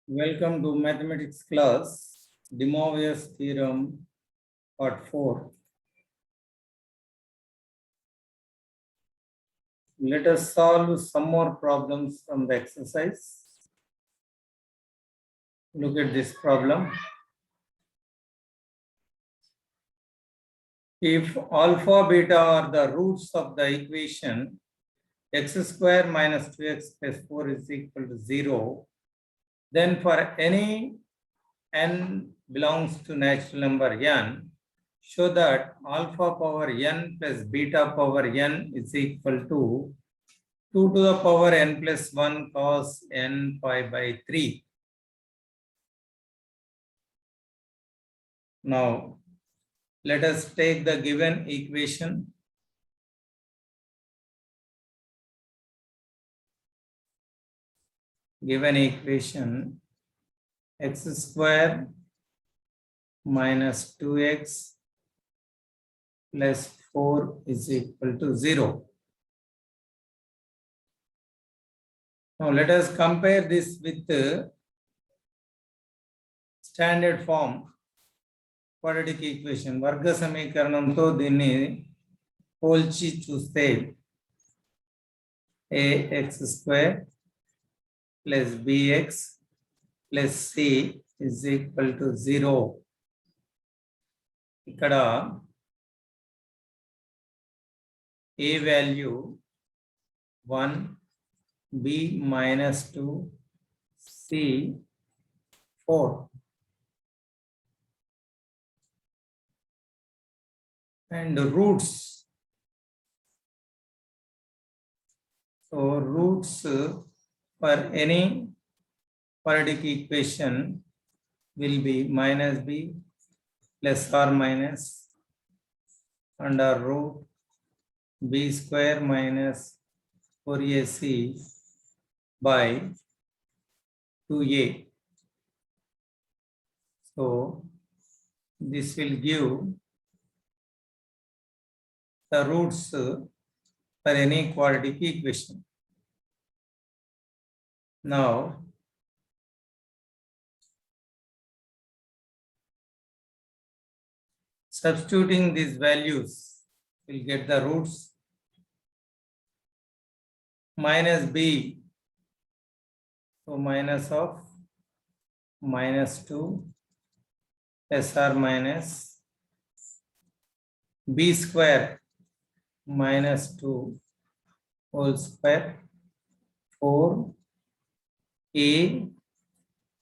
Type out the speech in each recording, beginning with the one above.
Welcome to mathematics class, De Moivre's theorem, part 4. Let us solve some more problems from the exercise. Look at this problem. If alpha, beta are the roots of the equation x square minus 2x plus 4 is equal to 0, then for any n belongs to natural number n, show that alpha power n plus beta power n is equal to 2 to the power n plus 1 cos n pi by 3. Now, let us take the given equation. Given equation x square minus 2x plus 4 is equal to 0. Now let us compare this with the standard form quadratic equation. Varga సమీకరణంతో దీన్ని పోల్చి చూస్తే ax square plus bx plus c is equal to 0. ఇక్కడ a value 1, b minus 2, c 4. And roots. So roots for any quadratic equation will be minus b plus or minus under root b square minus 4ac by 2a. So this will give the roots for any quadratic equation. Now, substituting these values will get the roots. Minus b, so minus of minus 2 plus or minus b square minus 2 whole square 4 a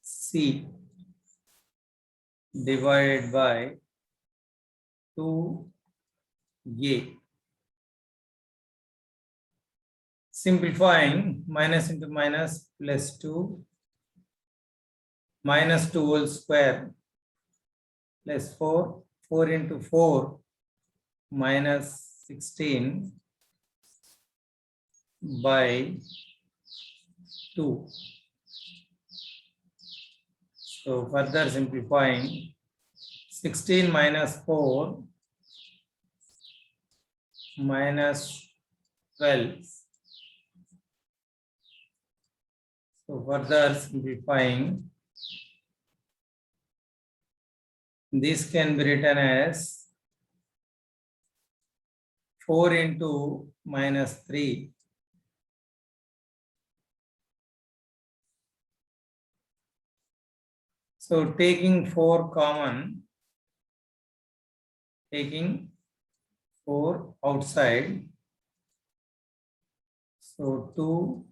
c divided by 2 a. Simplifying, minus into minus plus 2 minus 2 whole square plus 4 4 into 4 minus 16 by 2. So further simplifying, 16 minus 4 minus 12. So further simplifying, this can be written as 4 into minus 3 so taking 4 common, taking 4 outside, so 2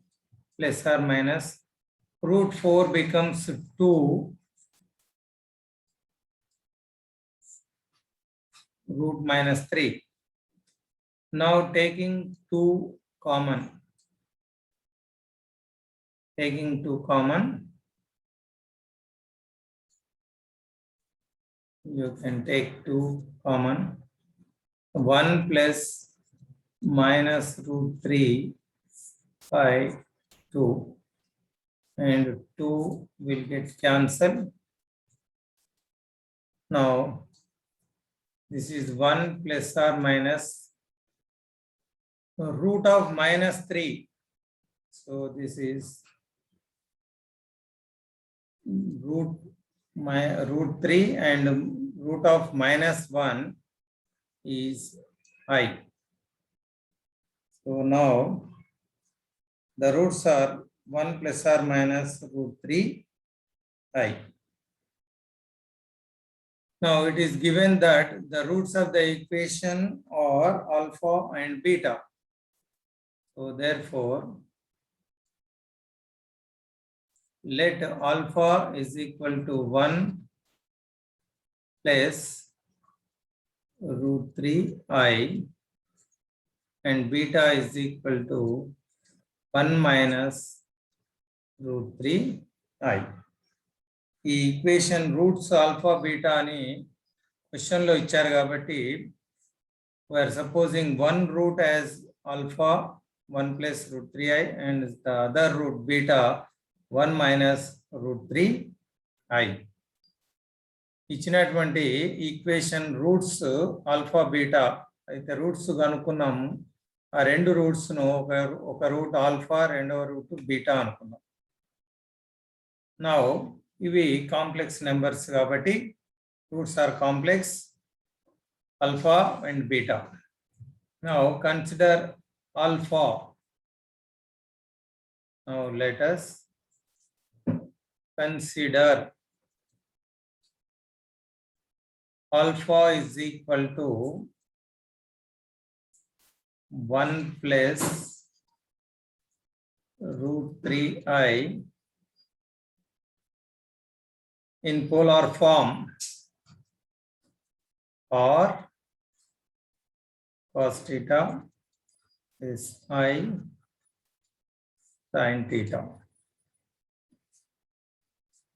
plus or minus root 4 becomes 2 root minus 3. Now taking 2 common, you can take 2 common, 1 plus minus root 3 by 2 and 2 will get cancelled. Now this is 1 plus or minus root of minus 3. So this is root 3 and root of -1 is I. So now the roots are 1 plus or minus root 3 I. Now it is given that the roots of the equation are alpha and beta. So therefore, let alpha is equal to 1 plus root 3 I and beta is equal to 1 minus root 3 I. ఈ equation roots alpha beta అని క్వశ్చన్లో ఇచ్చారు కాబట్టి we are supposing one root as alpha 1 plus root 3i and the other root beta 1 minus root 3i. ఇచ్చినటువంటి equation roots alpha beta అయితే roots కనుక్కున్నాం. ఆ రెండు రూట్స్ను ఒక రూట్ ఆల్ఫా రెండవ రూట్ బీటా అనుకున్నాం. నౌ ఇవి కాంప్లెక్స్ నెంబర్స్ కాబట్టి roots are complex alpha and beta. Now consider alpha. Now let us consider alpha is equal to 1 plus root 3i in polar form or cos theta is I sin theta.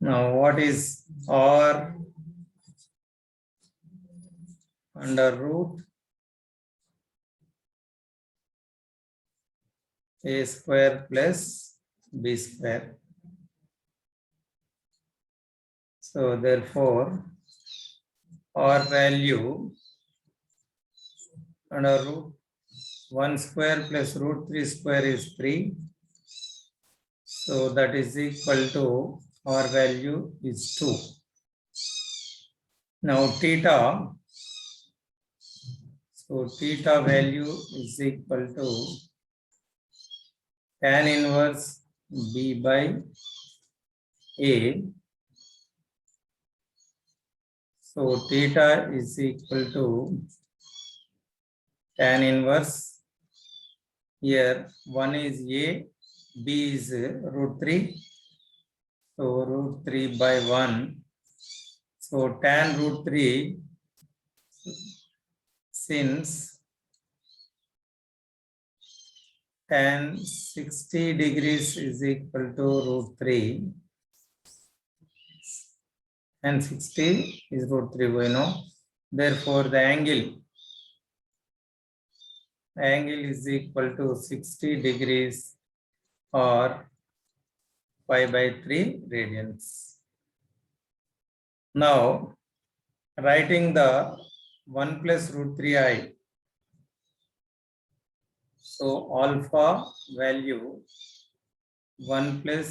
Now what is R? Under root a square plus b square. So therefore R value under root 1 square plus root 3 square is 3. So that is equal to R value is 2. Now theta. So theta value is equal to tan inverse B by A. So theta is equal to tan inverse. Here 1 is A, B is root 3. So root 3 by 1. So tan root 3, since tan 60 degrees is equal to root 3 and 60 is root 3 we know. Therefore the angle is equal to 60 degrees or 5 by 3 radians. Now writing the 1 plus root 3i. So alpha value 1 plus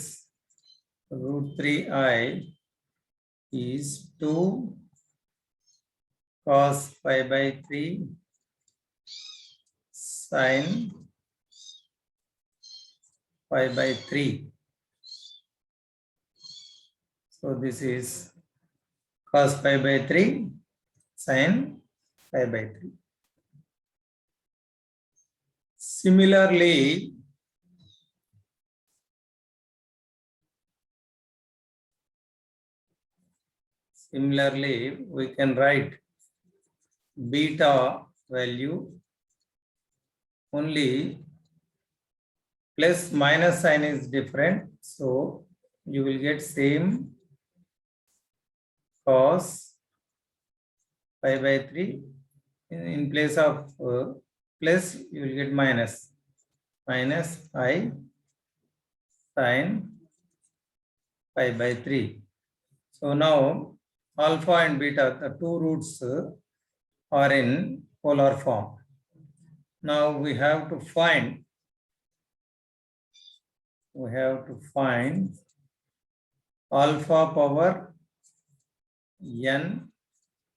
root 3i is 2 cos 5 by 3 sin 5 by 3. So this is cos 5 by 3 sin 5 by 3. Similarly, we can write beta value only plus minus sign is different. So you will get same cos 5 by 3 in place of plus you will get minus I sin 5 by 3. So now alpha and beta, the two roots are in polar form. Now we have to find alpha power n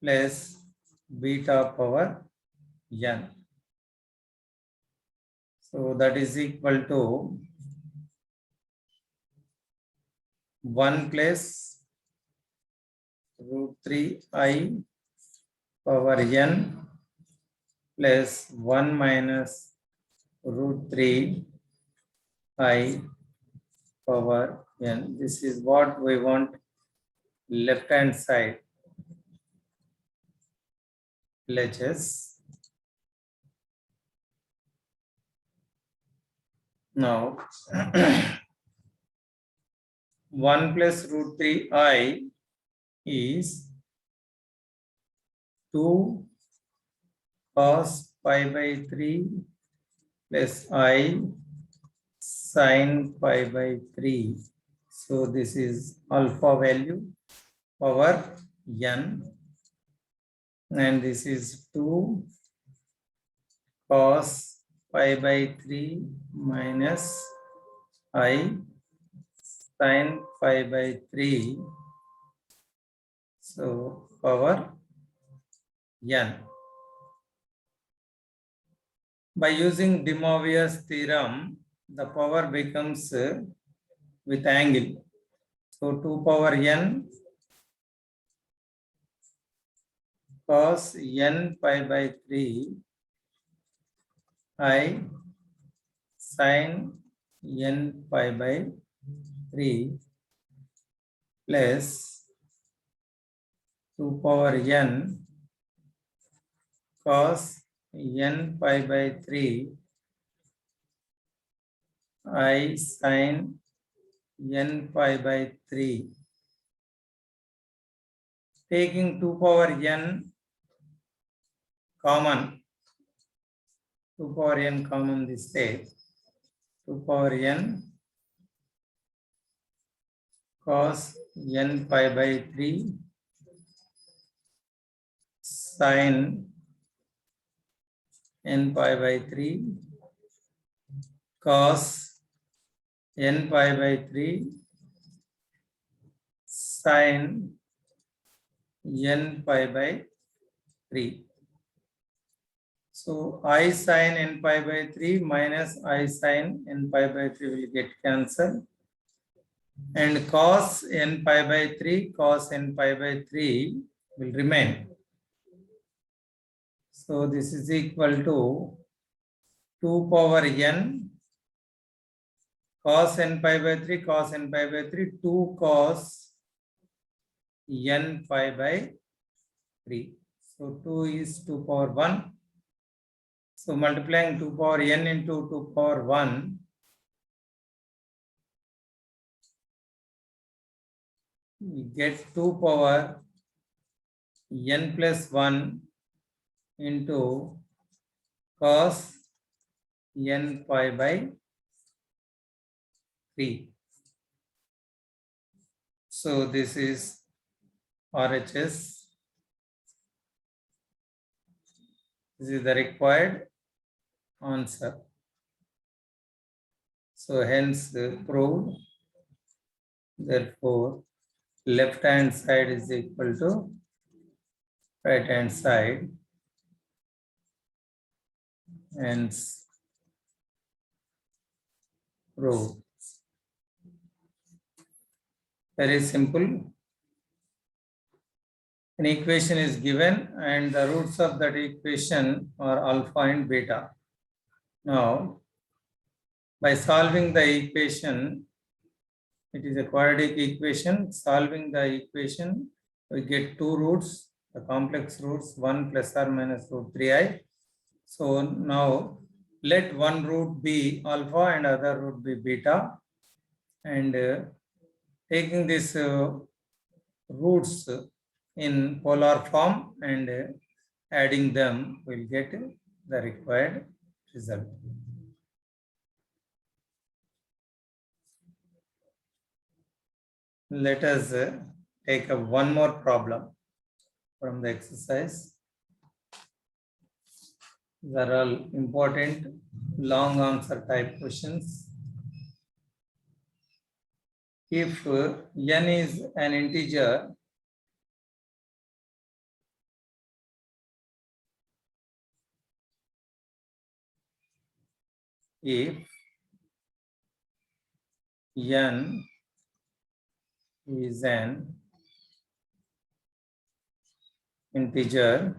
plus beta power n. So that is equal to 1 plus root 3 I power n plus 1 minus root 3 I power n. This is what we want left hand side LHS. Now 1 plus root 3I is 2 cos pi by 3 plus I sin pi by 3. So this is alpha value power n, and this is 2 cos pi by 3 minus I sin pi by 3. So power n. By using De Moivre's theorem, the power becomes with angle. So 2 power n cos n pi by 3 I sin n pi by 3 plus 2 power n cos n pi by 3 I sin n pi by 3. Taking 2 power n common, 2 power n common this way, 2 power n cos n pi by 3 sin n pi by 3 cos n pi by 3 sin n pi by 3. So I sin n pi by 3 minus I sin n pi by 3 will get cancelled, and cos n pi by 3 cos n pi by 3 will remain. So this is equal to 2 power n cos n pi by 3 cos n pi by 3 2 cos n pi by 3. So 2 is 2 power 1. So multiplying 2 power n into 2 power 1, we get 2 power n plus 1 into cos n pi by 3. So this is RHS. This is the required answer. So hence proved. Therefore, left hand side is equal to right hand side. Hence proved. Very simple. An equation is given and the roots of that equation are alpha and beta. Now, by solving the equation, it is a quadratic equation. Solving the equation, we get two roots, the complex roots, 1 plus or minus root 3i. So now let one root be alpha and other root be beta. And taking these roots in polar form and adding them, we'll get the required result. Let us take up one more problem from the exercise. These are all important long answer type questions. if n is an integer, if n is an integer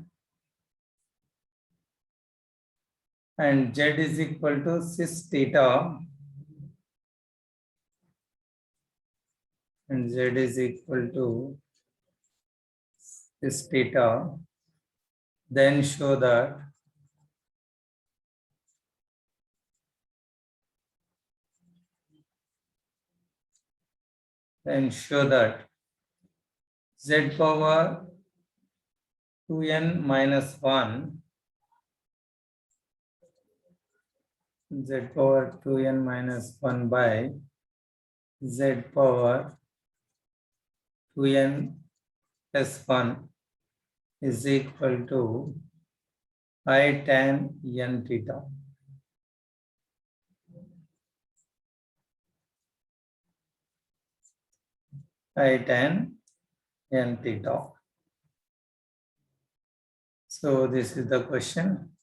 and z is equal to cis theta and z is equal to cis theta, then show that z power 2n minus 1, z power 2n minus 1 by z power 2n plus 1 is equal to I tan n theta. I tan n theta. So this is the question.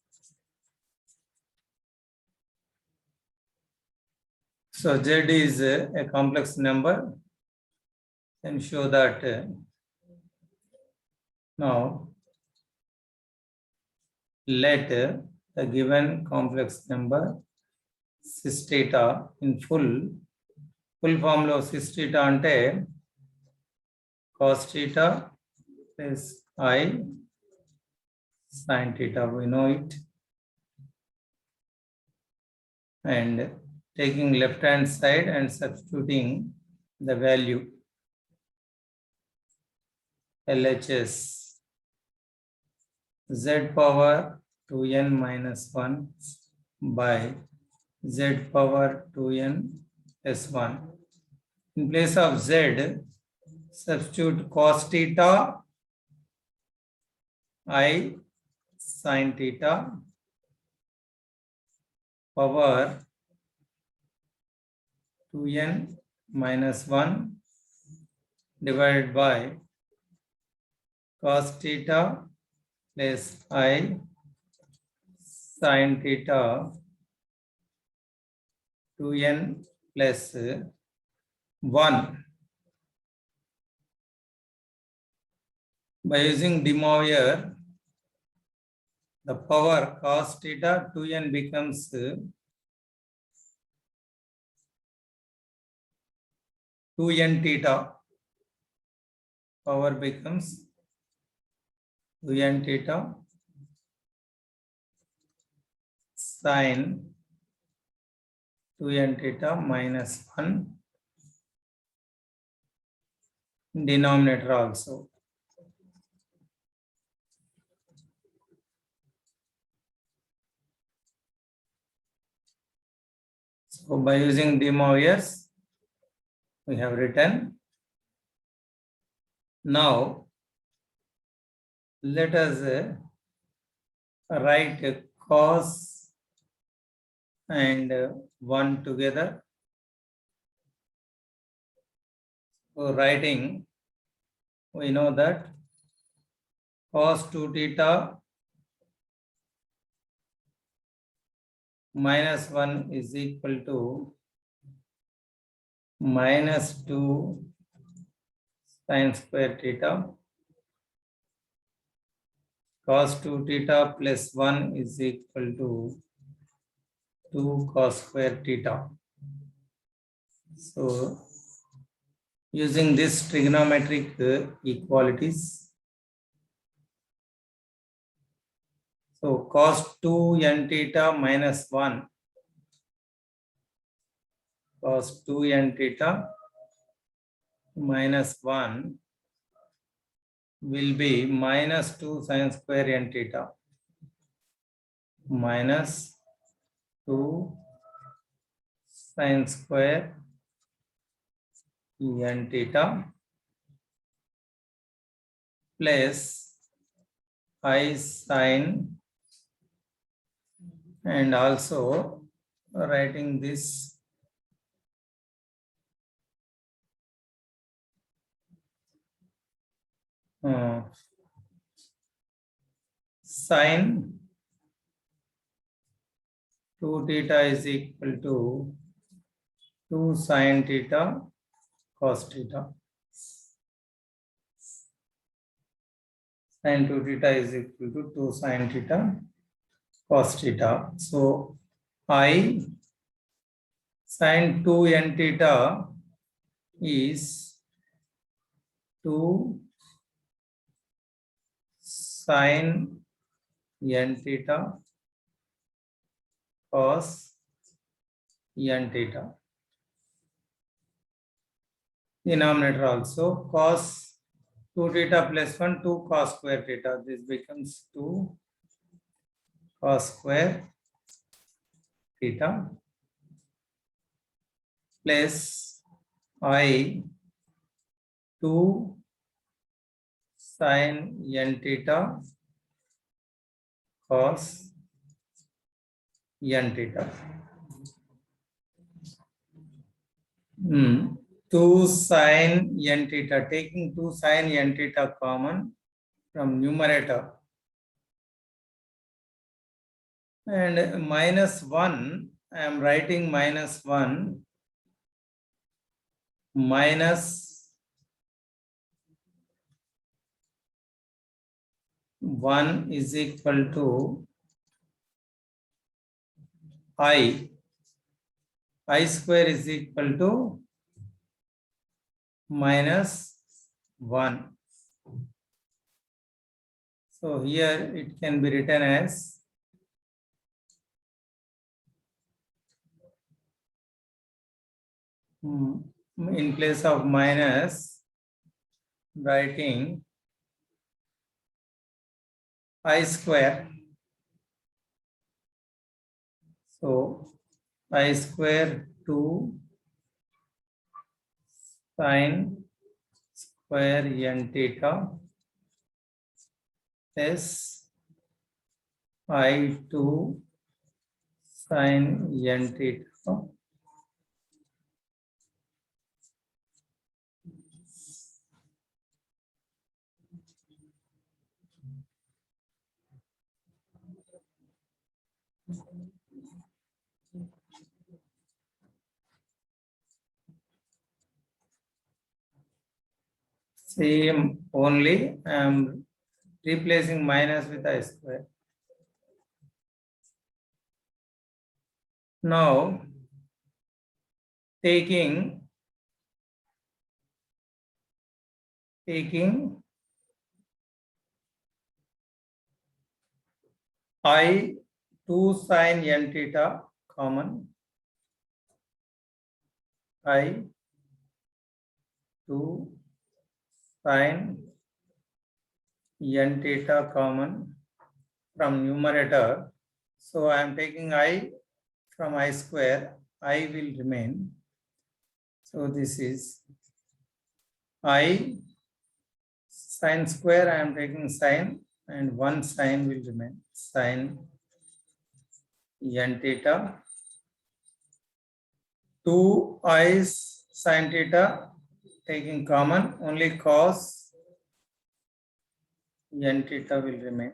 So z is a complex number, and show that now let the given complex number cis theta in full form lo cis theta ante cos theta plus I sin theta, we know it, and taking left hand side and substituting the value LHS z power 2n minus 1 by z power 2n plus 1. In place of z, substitute cos theta I sin theta power 2n minus 1 divided by cos theta plus I sin theta 2n plus 1. By using De Moivre, the power cos theta 2n becomes 2n theta. Power becomes 2n theta sin 2n theta minus 1 denominator also. So by using De Moivre's, we have written. Now let us write cos and 1 together. So writing, we know that cos 2 theta minus 1 is equal to minus 2 sin square theta. Cos 2 theta plus 1 is equal to 2 cos square theta. So using this trigonometric equalities, so cos 2n theta minus 1, cos 2n theta minus 1 will be minus 2 sin square n theta, minus 2 sin square n theta plus I sin, and also writing this Sin 2 theta is equal to 2 sin theta cos theta. Sin 2 theta is equal to 2 sin theta cos theta. So I sin 2 n theta is 2 sin n theta cos n theta. Denominator also cos 2 theta plus 1, 2 cos square theta. This becomes 2 cos square theta plus I 2 sin n theta cos n theta. 2 sin n theta, taking 2 sin n theta common from numerator, and minus 1, I am writing minus 1 minus 1 is equal to I square is equal to minus 1. So here it can be written as in place of minus, writing I square. So I square 2 sin square n theta plus I 2 sin n theta same only. I am replacing minus with I square. Now taking I 2 sin n theta common, I 2 sin n theta common from numerator. So I am taking I from I square, I will remain. So this is I sin square, I am taking sin, and 1 sin will remain, sin n theta. 2 I sin theta taking common, only cos n theta will remain.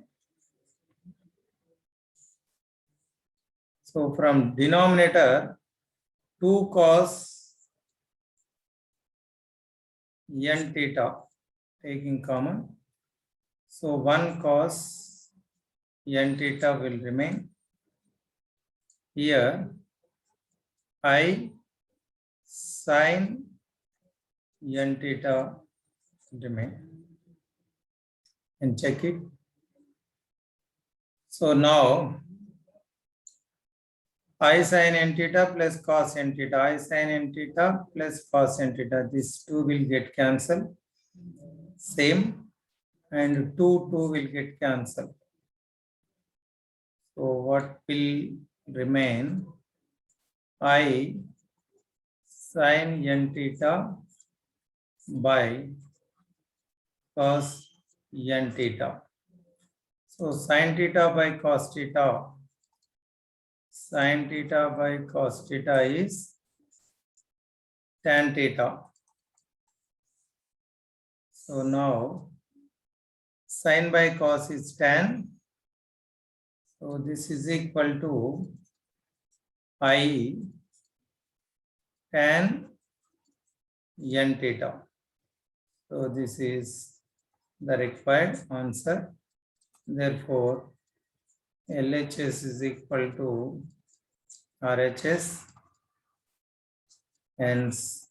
So from denominator, 2 cos n theta taking common. So 1 cos n theta will remain. Here I sin n theta remain. And check it. So now I sin n theta plus cos n theta, I sin n theta plus cos n theta. These two will get cancelled. Same. And 2 will get cancelled. So what will remain? I sin n theta by cos n theta. So sin theta by cos theta, sin theta by cos theta is tan theta. So now Sin by cos is tan. So this is equal to I tan n theta. So this is the required answer. Therefore, LHS is equal to RHS, hence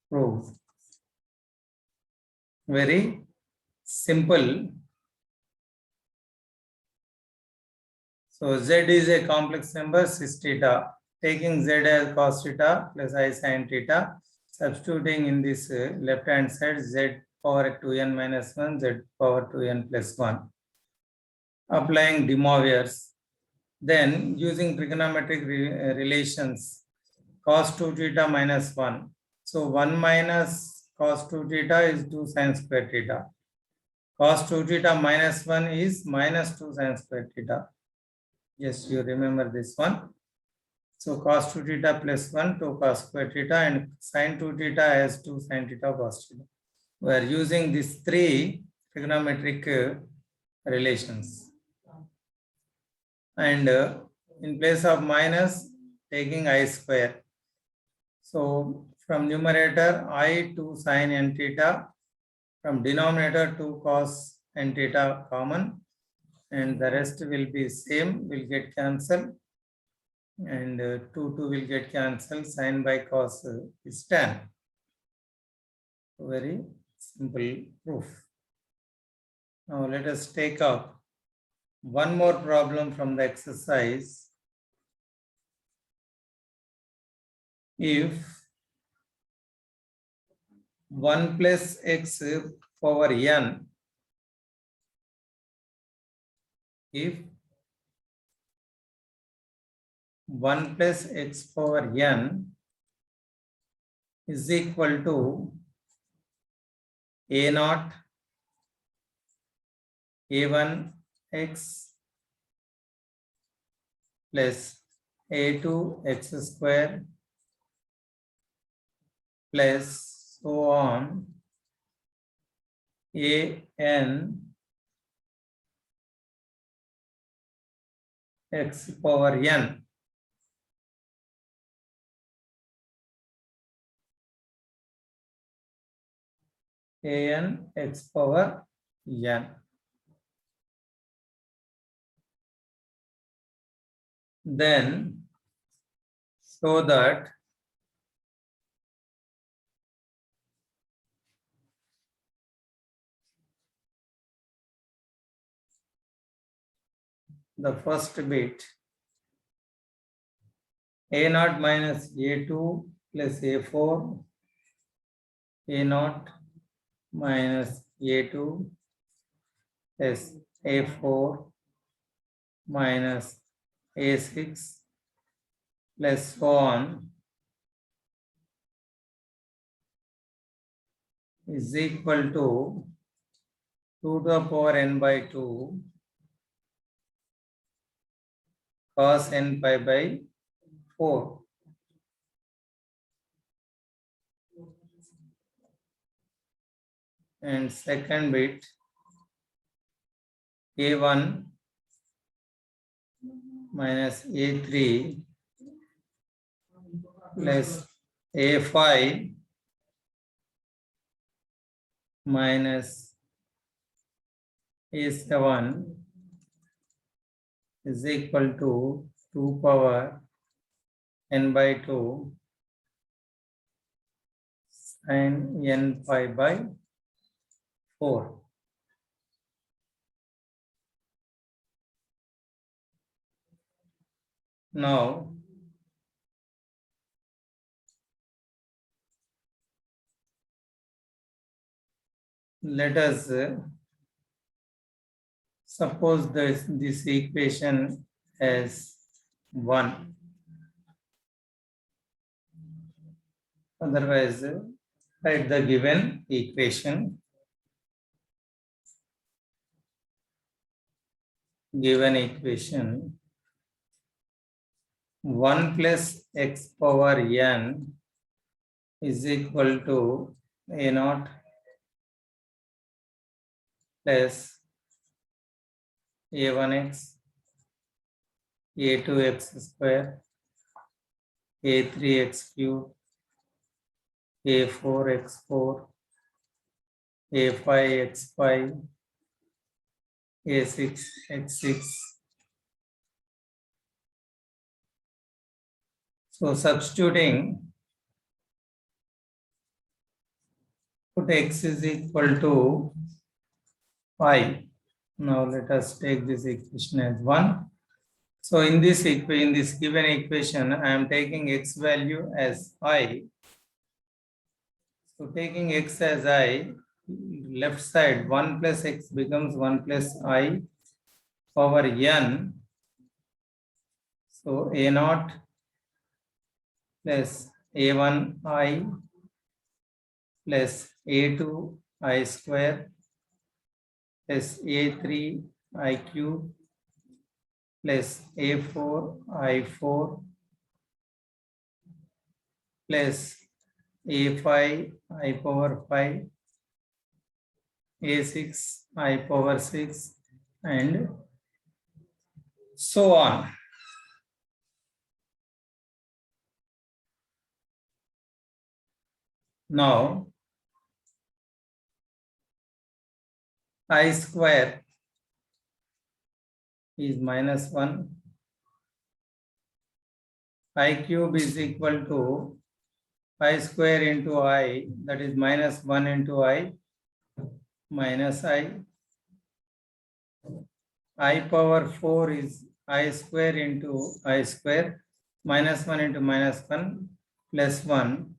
proved. Very simple. So Z is a complex number, cis theta. Taking Z as cos theta plus I sin theta, substituting in this left hand side Z power 2n minus 1, Z power 2n plus 1. Applying De Moivre's. Then using trigonometric relations, cos 2 theta minus 1. So 1 minus cos 2 theta is 2 sin square theta. Cos 2 theta minus 1 is minus 2 sin square theta. Yes, you remember this one. So cos 2 theta plus 1 to cos square theta and sin 2 theta as 2 sin theta cos theta. We are using these three trigonometric relations. And in place of minus, taking I square. So from numerator, I 2 sin n theta. From denominator, 2 cos n theta common. And the rest will be same, will get cancelled. And 2 will get cancelled. Sin by cos is tan. Very simple proof. Now let us take up one more problem from the exercise. If 1 plus x power n, if 1 plus x power n is equal to a naught a1 x plus a2 x square plus so on a n x power n. A n x power n. Then so that the first bit a naught minus a2 plus a4, a naught minus a2 plus a4 minus a6 plus so on is equal to 2 to the power n by 2 cos n pi by 4. And second bit a1 minus a3 plus a5 minus a7 is equal to 2 power n by 2 sin n pi by 4. Now let us suppose this equation as 1. Otherwise, write the given equation. Given equation 1 plus x power n is equal to a naught plus a1x, a2x square, a3x cube, a4x4, a5x5, a6x6. So substituting, put x is equal to 5. Now let us take this equation as 1. So in this given equation, I am taking x value as I. So taking x as I, left side 1 plus x becomes 1 plus I power n. So a naught plus a1I plus a2I square plus a3I cube plus a4I4 plus a5I power 5, a6I power 6, and so on. Now, I square is minus 1. I cube is equal to I square into I, that is minus 1 into I minus I. I power 4 is I square into I square, minus 1 into minus 1 plus 1.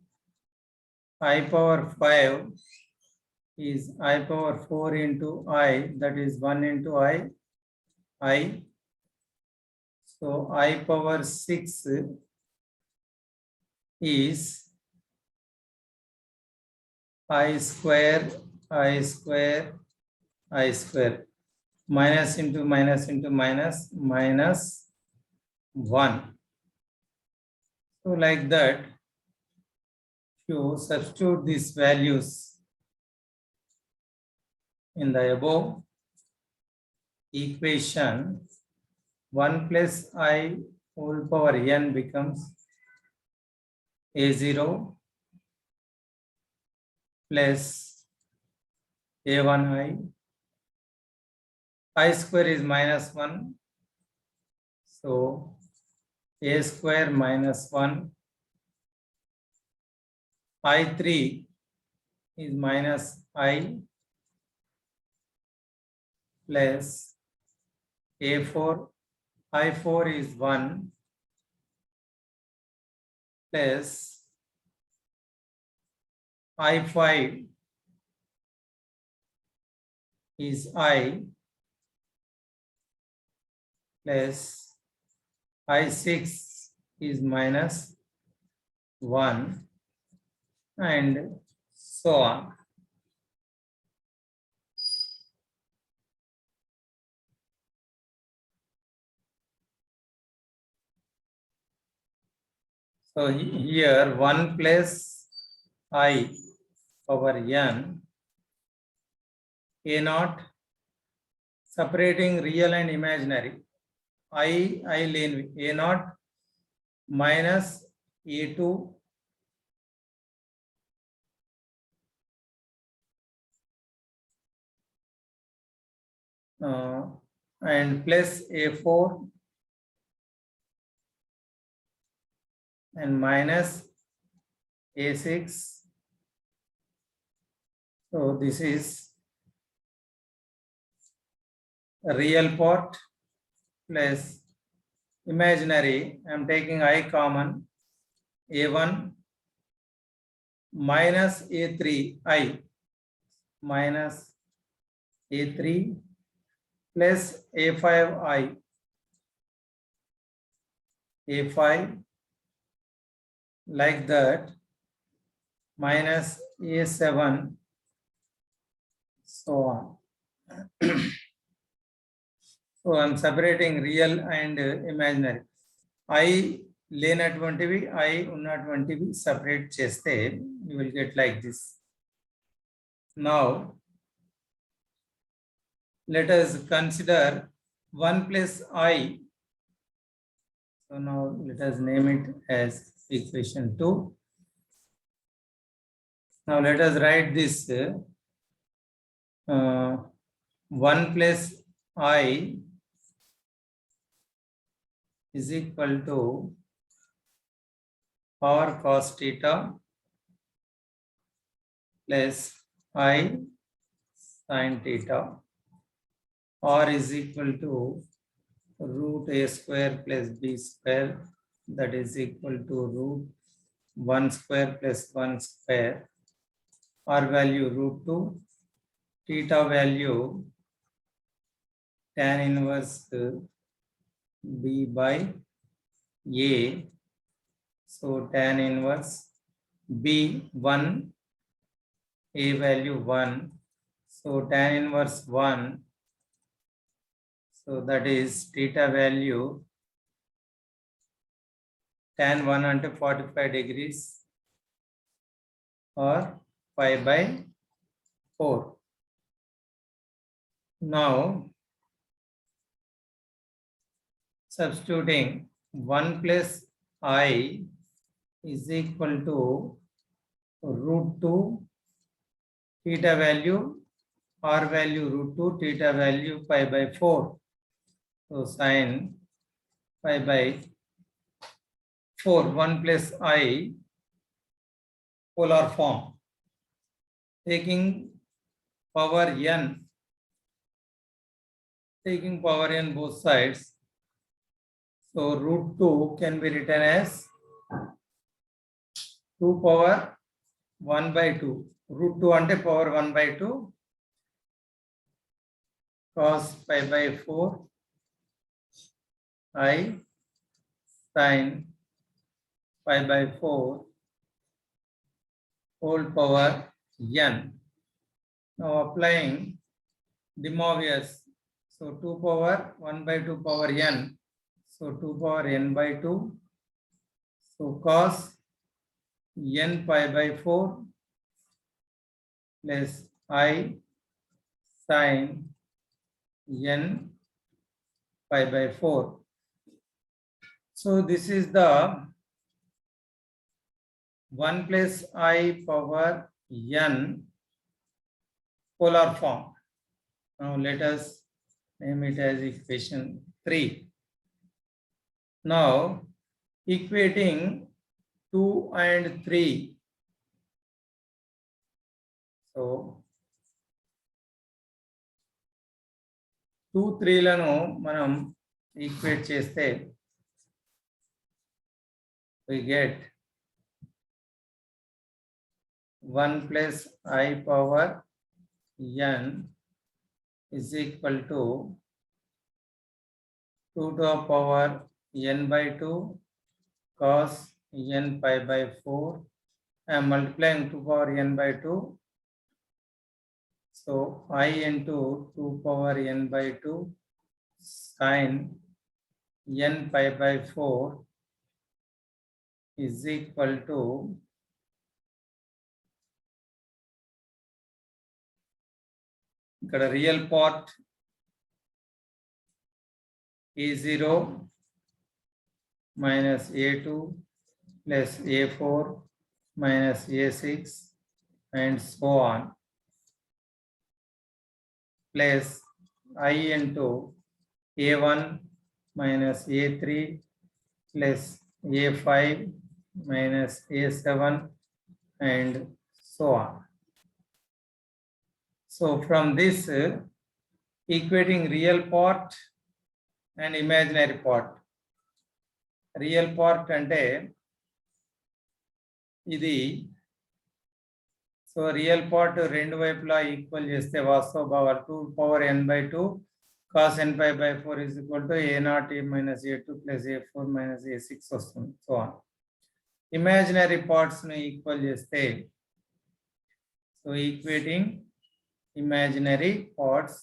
I power 5 is I power 4 into I, that is 1 into I. So I power 6 is I square, minus into minus into minus, minus 1. So like that, you substitute these values in the above equation, 1 plus I whole power n becomes a0 plus a1I. I square is minus 1. So a square minus 1. I3 is minus I plus a4. I4 is 1 plus I5 is I plus I6 is minus 1, and so on. So here 1 plus I power n, a naught, separating real and imaginary. I lane a naught minus a2 and plus a4 and minus a6. So this is a real part plus imaginary. I am taking I common, a1 minus a3 I minus a3 plus a5 I, a5 like that, minus a7, so on. So I am separating real and imaginary. I లేనటువంటివి I ఉన్నటువంటివి separate చేస్తే you will get like this. Now let us consider 1 plus I. So now let us name it as equation 2. Now let us write this 1 plus I is equal to power cos theta plus I sin theta, or is equal to root a square plus b square, that is equal to root 1 square plus 1 square, r value root 2, theta value tan inverse b by a. So tan inverse b 1, a value 1. So tan inverse 1. So that is theta value tan 1 ante 45 degrees or pi by 4. Now substituting 1 plus I is equal to root 2 theta value, r value root 2, theta value pi by 4. So sin pi by 4, 1 plus I polar form. Taking power n both sides. So root 2 can be written as 2 power 1 by 2. Root 2 ante power 1 by 2 cos pi by 4 I sin pi by 4 whole power n. Now applying De Moivre's. So 2 power 1 by 2 power n. So 2 power n by 2. So cos n pi by 4 plus I sin n pi by 4. So this is the 1 plus I power n polar form. Now let us name it as equation 3. Now equating 2 and 3. So 2, 3లను మనం equate చేస్తే we get 1 plus I power n is equal to 2 to the power n by 2 cos n pi by 4. I am multiplying 2 power n by 2. So I into 2 power n by 2 sin n pi by 4 is equal to ఇక్కడ real part A0 minus A2 plus A4 minus A6 and so on, plus I into A1 minus A3 plus A5 minus A7 and so on. So from this equating real part and imaginary part. Real part ante ఇది, so real part రెండు వైపులా equal చేస్తే వాస్తవ భాగాలు 2 power n by 2 cos n pi by 4 is equal to a0 a minus a2 plus a4 minus a6 వస్తుంది. So imaginary parts ను equal చేస్తే, so equating imaginary parts,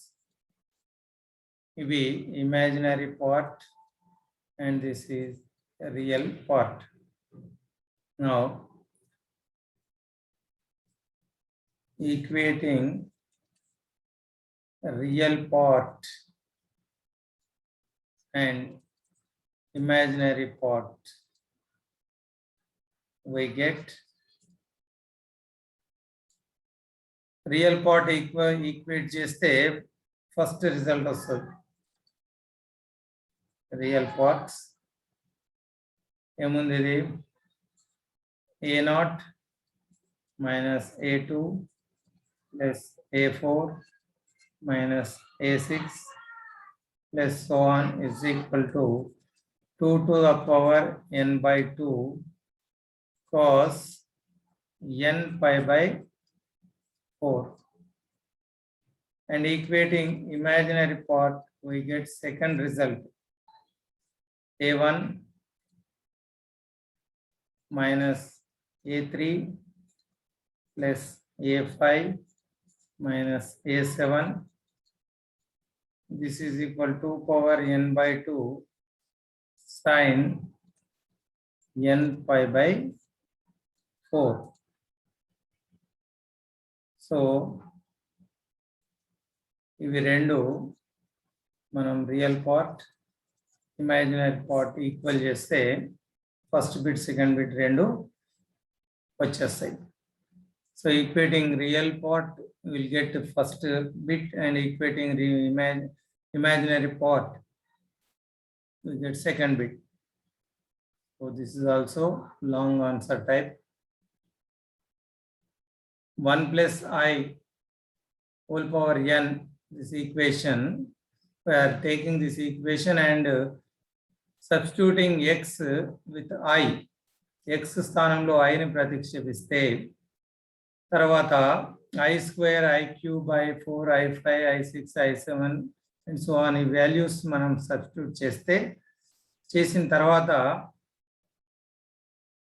ఇవి imaginary part and this is a real part. Now equating real part and imaginary part, we get real part equate చేస్తే first result వస్తుంది. Real parts ఏముంది ఇది a0 minus a2 plus a4 minus a6 plus so on is equal to 2 to the power n by 2 cos n pi by 4. And equating imaginary part, we get second result. A1 minus A3 plus A5 minus A7. This is equal to power n by 2 sin n pi by 4. So, ఇవి రెండు మనం real part imaginary part equal చేస్తే first bit second bit రెండు వచ్చేస్తాయి. So equating real part will get first bit and equating imaginary part we get second bit. So this is also long answer type. 1 plus I whole power n, this equation, we are taking this equation and substituting x with I. x స్థానంలో I ని ప్రతిక్షేపిస్తే తర్వాత I square, I cube, I4, I5, I6, I7 and so on ఈ values మనం substitute చేసిన తర్వాత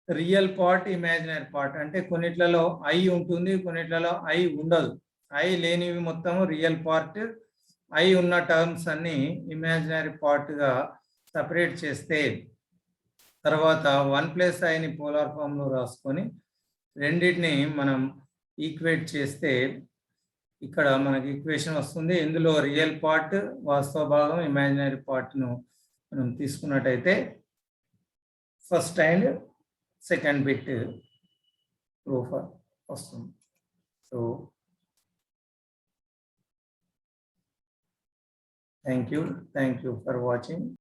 real part imaginary part అంటే కొన్నిట్లలో I ఉంటుంది, కొన్నిట్లలో ఐ ఉండదు. ఐ లేనివి మొత్తం రియల్ పార్ట్, ఐ ఉన్న టర్మ్స్ అన్ని ఇమాజినరీ పార్ట్గా సపరేట్ చేస్తే తర్వాత 1 ప్లస్ ఐని పోలార్ ఫామ్లో రాసుకొని రెండింటిని మనం ఈక్వేట్ చేస్తే ఇక్కడ మనకి ఈక్వేషన్ వస్తుంది. ఇందులో రియల్ పార్ట్ వాస్తవ భాగం, ఇమాజినరీ పార్ట్ను మనం తీసుకున్నట్టయితే first and second bit proof వస్తుంది. So thank you for watching.